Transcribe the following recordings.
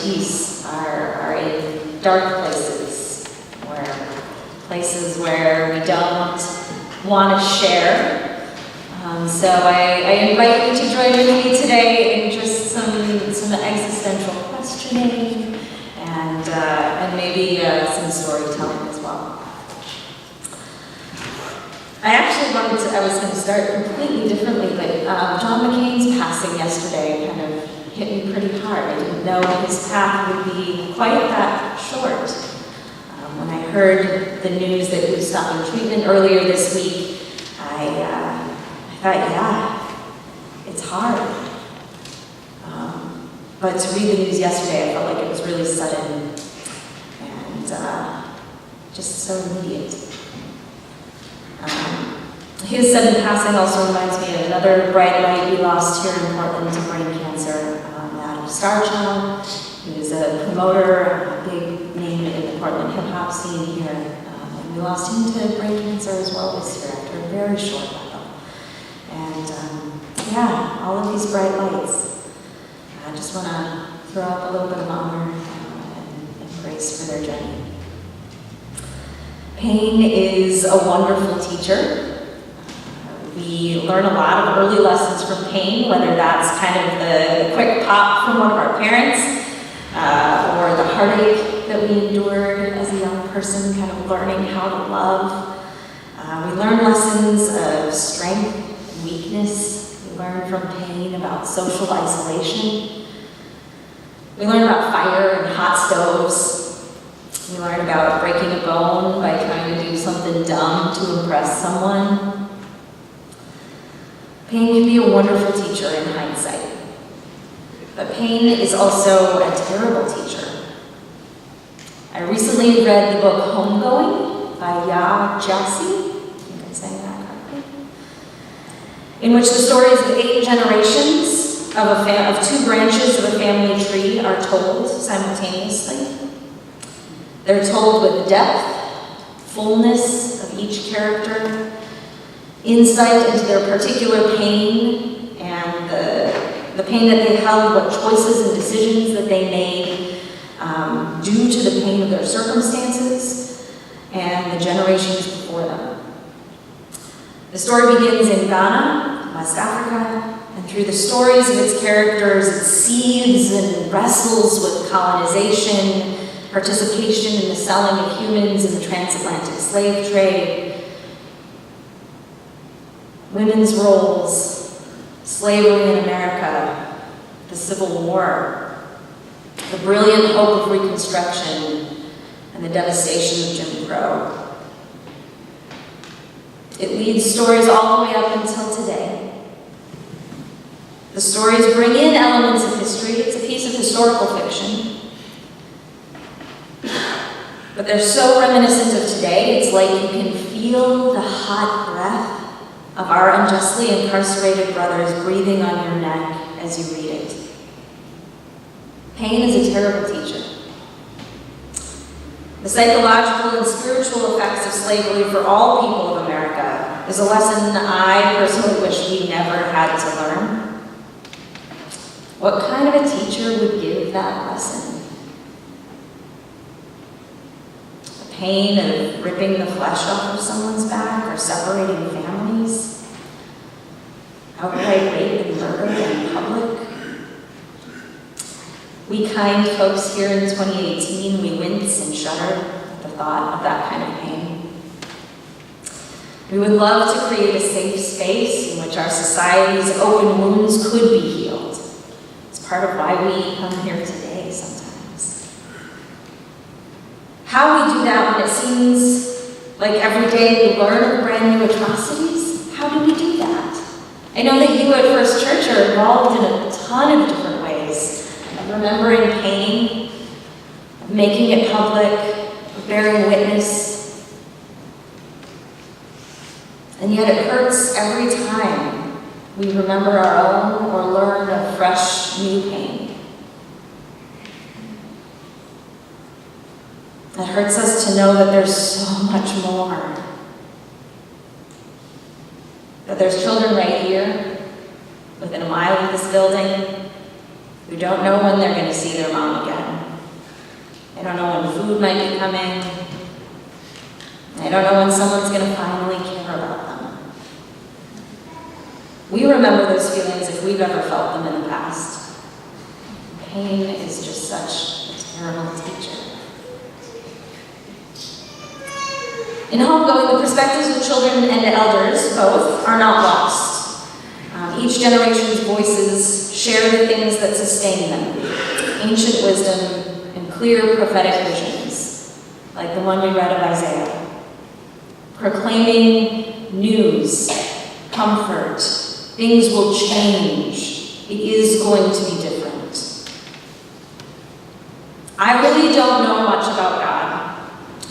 peace are in dark places where we don't want to share. So I invite you to join with me today in just some existential questioning and maybe some storytelling as well. I was going to start completely differently, but John McCain's passing yesterday kind of hit me pretty hard. I didn't know his path would be quite that short. When I heard the news that he was stopping treatment earlier this week, I thought, yeah, it's hard. But to read the news yesterday, I felt like it was really sudden and just so immediate. His sudden passing also reminds me of another bright light we lost here in Portland to brain cancer, Adam Starchild. He was a promoter, a big name in the Portland hip-hop scene here. And we lost him to brain cancer as well this year after a very short battle. And yeah, all of these bright lights. I just want to throw up a little bit of honor and grace for their journey. Pain is a wonderful teacher. We learn a lot of early lessons from pain, whether that's kind of the quick pop from one of our parents, or the heartache that we endured as a young person, kind of learning how to love. We learn lessons of strength and weakness. We learn from pain about social isolation. We learn about fire and hot stoves. We learn about breaking a bone by trying to do something dumb to impress someone. Pain can be a wonderful teacher in hindsight. But pain is also a terrible teacher. I recently read the book Homegoing by Ya Gyasi. I think I'm saying that correctly. In which the stories of 8 generations of 2 branches of a family tree are told simultaneously. They're told with depth, fullness of each character, insight into their particular pain and the pain that they held, what choices and decisions that they made due to the pain of their circumstances and the generations before them. The story begins in Ghana, West Africa, and through the stories of its characters, it seethes and wrestles with colonization, participation in the selling of humans in the transatlantic slave trade, women's roles, slavery in America, the Civil War, the brilliant hope of Reconstruction, and the devastation of Jim Crow. It leads stories all the way up until today. The stories bring in elements of history. It's a piece of historical fiction. But they're so reminiscent of today, it's like you can feel the hot breath of our unjustly incarcerated brothers breathing on your neck as you read it. Pain is a terrible teacher. The psychological and spiritual effects of slavery for all people of America is a lesson I personally wish we never had to learn. What kind of a teacher would give that lesson? The pain of ripping the flesh off of someone's back or separating families? Outright rape and murder in public? We kind folks here in 2018, we wince and shudder at the thought of that kind of pain. We would love to create a safe space in which our society's open wounds could be healed. It's part of why we come here today sometimes. How we do that when it seems like every day we learn of brand new atrocities? How do we do that? I know that you at First Church are involved in a ton of different ways. Remembering pain, making it public, bearing witness. And yet it hurts every time we remember our own or learn of fresh new pain. It hurts us to know that there's so much more. That there's children right here, within a mile of this building, who don't know when they're going to see their mom again. don't know when food might be coming. I don't know when someone's going to finally care about them. We remember those feelings if we've ever felt them in the past. Pain is just such a terrible teacher. In homegoing, the perspectives of children and elders, both, are not lost. Each generation's voices share the things that sustain them. Ancient wisdom and clear prophetic visions, like the one we read of Isaiah. Proclaiming news, comfort, things will change. It is going to be different. I really don't know much about God.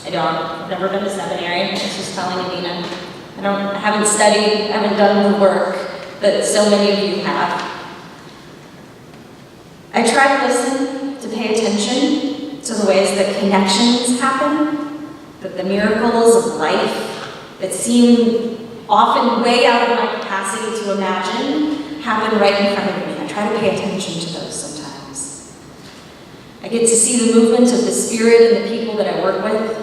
I don't. I've never been to seminary. I was just telling Adina. I haven't studied, haven't done the work that so many of you have. I try to listen, to pay attention to the ways that connections happen, that the miracles of life that seem often way out of my capacity to imagine happen right in front of me. I try to pay attention to those sometimes. I get to see the movement of the Spirit in the people that I work with,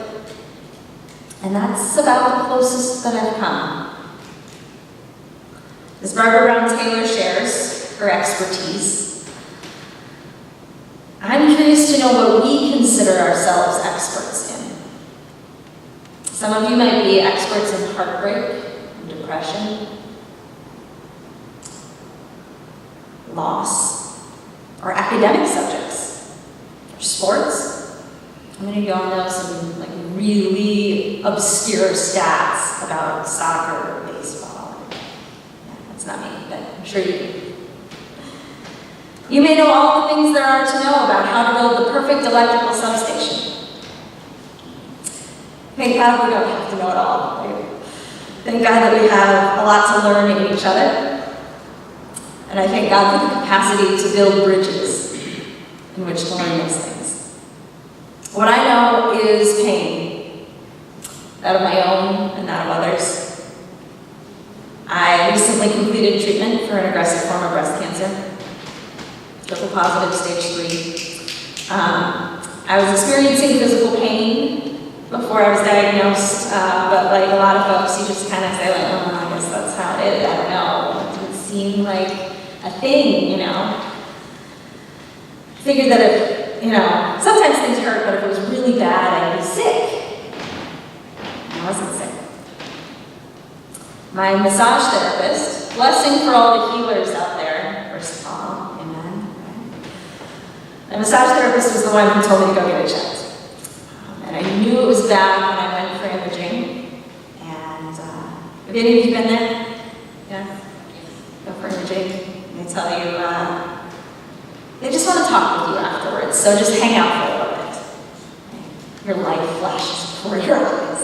and that's about the closest that I've come. As Barbara Brown Taylor shares her expertise, I'm curious to know what we consider ourselves experts in. Some of you might be experts in heartbreak and depression, loss, or academic subjects, or sports. How many of y'all know some really obscure stats about soccer or baseball? Yeah, that's not me, but I'm sure you do. You may know all the things there are to know about how to build the perfect electrical substation. Thank God we don't have to know it all. Right? Thank God that we have a lot to learn in each other. And I thank God for the capacity to build bridges in which to learn those things. What I know is pain, that of my own and that of others. I recently completed treatment for an aggressive form of breast cancer, triple positive, stage 3. I was experiencing physical pain before I was diagnosed, but like a lot of folks, you just kind of say, like, oh, I guess that's how it is. I don't know. It didn't seem like a thing, you know. Figured that if, sometimes things hurt, but if it was really bad, I'd be sick. I wasn't sick. My massage therapist, blessing for all the healers out there, first of all, amen. My massage therapist was the one who told me to go get it checked. And I knew it was bad when I went for imaging. And have any of you been there? Yeah? Go for imaging. They tell you, they just want to talk with you afterwards, so just hang out for a little bit. Your life flashes before your eyes.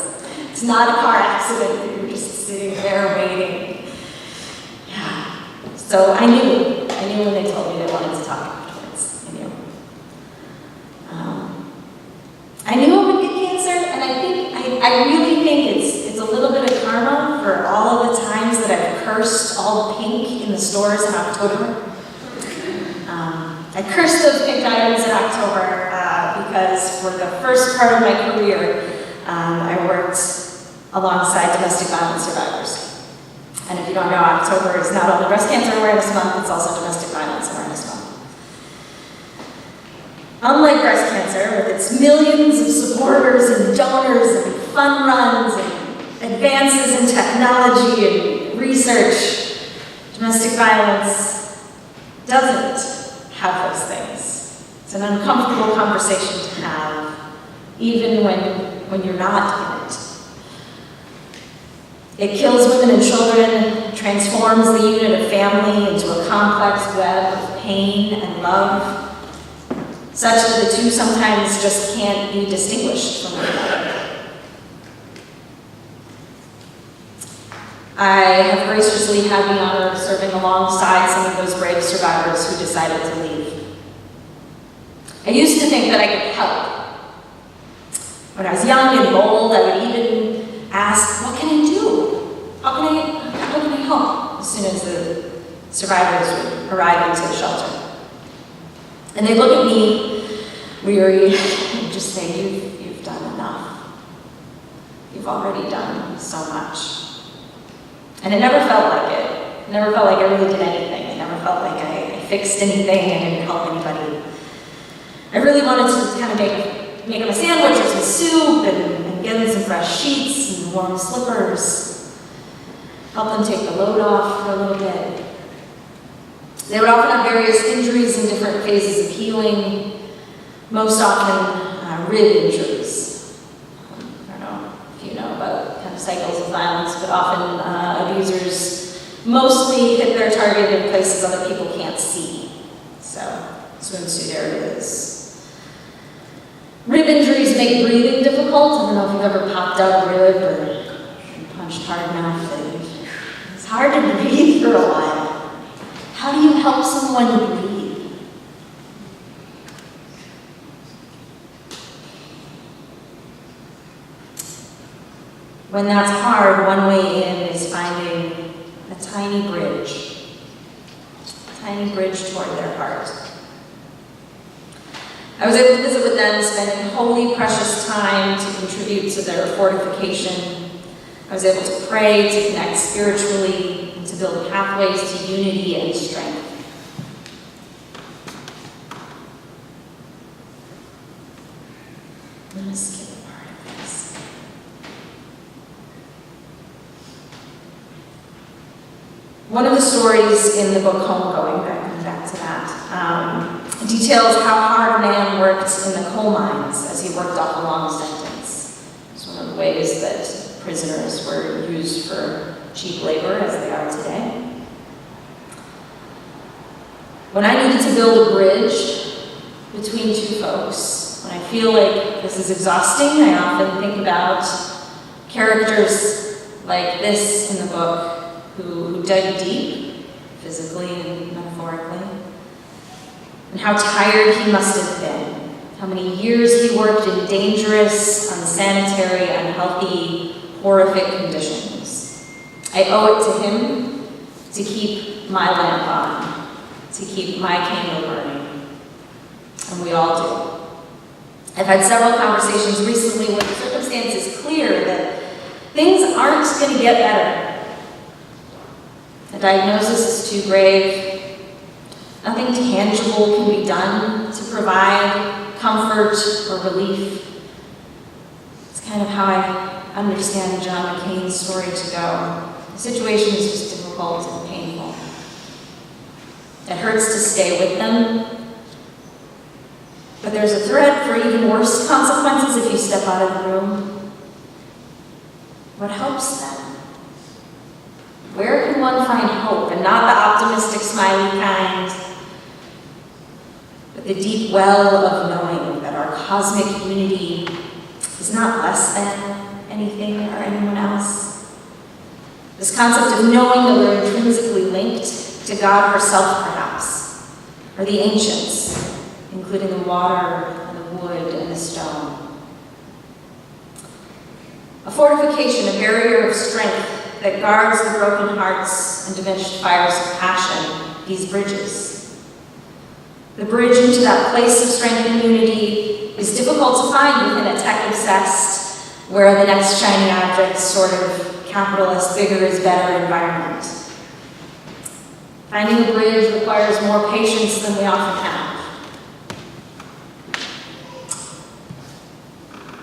It's not a car accident, you're just sitting there waiting. Yeah. So I knew when they told me they wanted to talk afterwards. I knew I would get cancer, and I really think it's a little bit of karma for all of the times that I've cursed all the pink in the stores in October. I cursed those pink items in October because for the first part of my career, I worked alongside domestic violence survivors. And if you don't know, October is not only Breast Cancer Awareness Month, it's also Domestic Violence Awareness Month. Unlike breast cancer, with its millions of supporters and donors and fun runs and advances in technology and research, domestic violence doesn't have those things. It's an uncomfortable conversation to have, even when you're not in it. It kills women and children, transforms the unit of family into a complex web of pain and love, such that the two sometimes just can't be distinguished from one another. I have graciously had the honor of serving alongside some of those brave survivors who decided to leave. I used to think that I could help. When I was young and bold, I would even ask, what can I do? How can I help? As soon as the survivors would arrive into the shelter. And they'd look at me, weary, just say, you've done enough. You've already done so much. And it never felt like it. It never felt like I really did anything. It never felt like I fixed anything. I didn't help anybody. I really wanted to kind of make them a sandwich or some soup and get them some fresh sheets and warm slippers. Help them take the load off for a little bit. They would often have various injuries in different phases of healing, most often rib injuries. I don't know if you know about kind of cycles of violence, but often abusers mostly hit their target in places other people can't see. So, swimsuit areas. Rib injuries make breathing difficult. I don't know if you've ever popped out a rib or punched hard enough. It's hard to breathe for a while. How do you help someone breathe? When that's hard, one way in is finding a tiny bridge toward their heart. I was able to visit with them, spending holy, precious time to contribute to their fortification. I was able to pray, to connect spiritually, and to build pathways to unity and strength. I'm going to skip a part of this. One of the stories in the book Homegoing, coming back to that, details how hard a man worked in the coal mines as he worked off a long sentence. It's one of the ways that prisoners were used for cheap labor as they are today. When I needed to build a bridge between two folks, when I feel like this is exhausting, I often think about characters like this in the book who dug deep, physically and metaphorically, and how tired he must have been, how many years he worked in dangerous, unsanitary, unhealthy, horrific conditions. I owe it to him to keep my lamp on, to keep my candle burning, and we all do. I've had several conversations recently where the circumstance is clear that things aren't going to get better. The diagnosis is too grave. Nothing tangible can be done to provide comfort or relief. It's kind of how I understand John McCain's story to go. The situation is just difficult and painful. It hurts to stay with them, but there's a threat for even worse consequences if you step out of the room. What helps them? Where can one find hope, and not the optimistic, smiley kind, but the deep well of knowing that our cosmic unity is not less than anything or anyone else? This concept of knowing that we're intrinsically linked to God herself, perhaps, or the ancients, including the water and the wood and the stone. A fortification, a barrier of strength that guards the broken hearts and diminished fires of passion, these bridges. The bridge into that place of strength and unity is difficult to find within a tech-obsessed, where the next shiny object sort of capitalist, bigger is better environment. Finding a bridge requires more patience than we often have.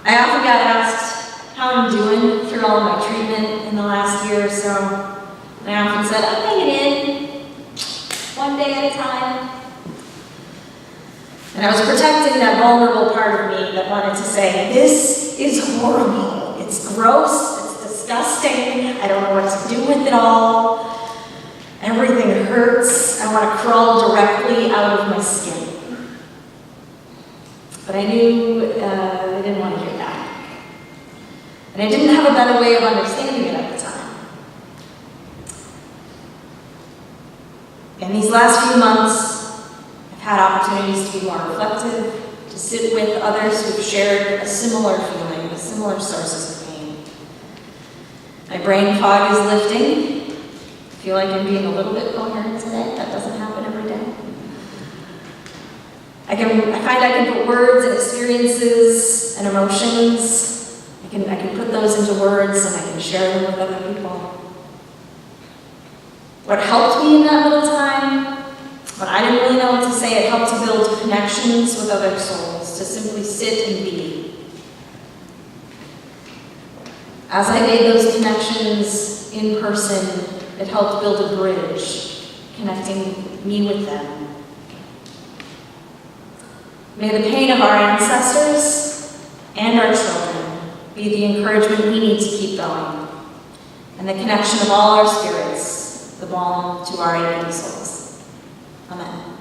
I often get asked how I'm doing through all of my treatment in the last year or so. And I often said, I'm hanging in, one day at a time. And I was protecting that vulnerable part of me that wanted to say, this is horrible. It's gross, it's disgusting, I don't know what to do with it all. Everything hurts, I want to crawl directly out of my skin. But I knew I didn't want to hear that. And I didn't have a better way of understanding it at the time. In these last few months, I've had opportunities to be more reflective, to sit with others who've shared a similar feeling, a similar sources of pain. My brain fog is lifting. I feel like I'm being a little bit coherent today. That doesn't happen every day. I find I can put words and experiences and emotions, I can put those into words and I can share them with other people. What helped me in that little time, when I didn't really know what to say, it helped to build connections with other souls, to simply sit and be. As I made those connections in person, it helped build a bridge, connecting me with them. May the pain of our ancestors and our children be the encouragement we need to keep going, and the connection of all our spirits, the balm to our aching souls. Amen.